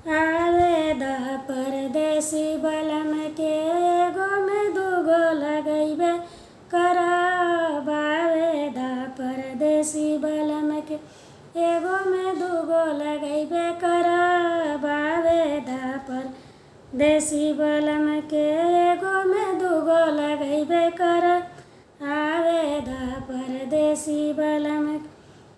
आवेदा परदेसी बलम के एगो में दूगो लगैबे करब। आवेदा परदेसी बलम के एगो में दूगो लगैबे करब। आवेदा परदेसी बलम के एगो में दूगो लगैबे करब। आवेदा परदेसी बलम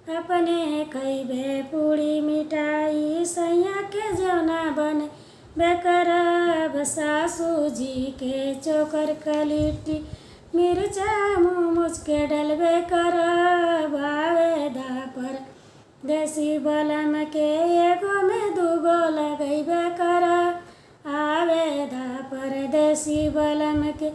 अपने खैबे पूड़ी मिठाई सैया के जौना बनबे करब। सासू जी के चोकर कलिटी मिर्चा मुँह मुझ के डलबे करब। आवेदा परदेसी बलम के एगो में दूगो लगैबे करब। आवेदा परदेसी बलम के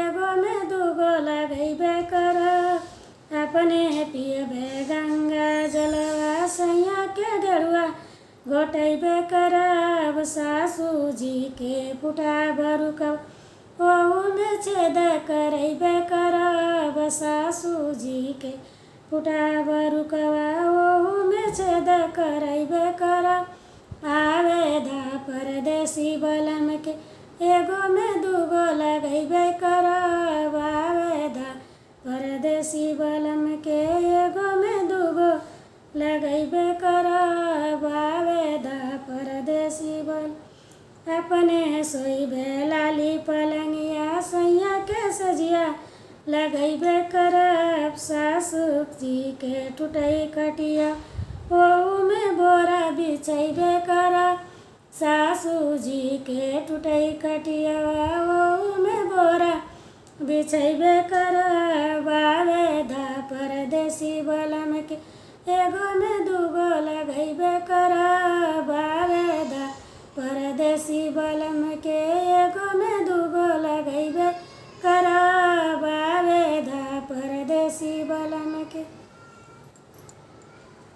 एगो में दूगो लगैबे करब। अपने पियबे गंगा जलवा सैया के गेरुआ घोटैबे करब। सासू जी के पुटा भरुकब ओहू में छेद करैबे करब। सासू जी के पुटा भरुकवा ओहू में छेद करैबे करब। आवेदा परदेसी बलम के एगो में दूगो लगैबे करब। आवेदा परदेसी बलम के एगो में दूगो लगैबे करब। आवेदा परदेसी बलम अपने सोइबे लाली पलंगिया सैया के सजिया लगैबे करब। सासू जी के टूटै खटिया ओहू में बोरा बिछैबे करब। सासू जी के टूटै खटिया ओहू में बोरा बिछैबे करब। आवेदा परदेसी बलम के एगो में दूगो लगैबे करब। आवेदा परदेसी बलम के एगो में दूगो लगैबे करब। आवेदा परदेसी बलम के।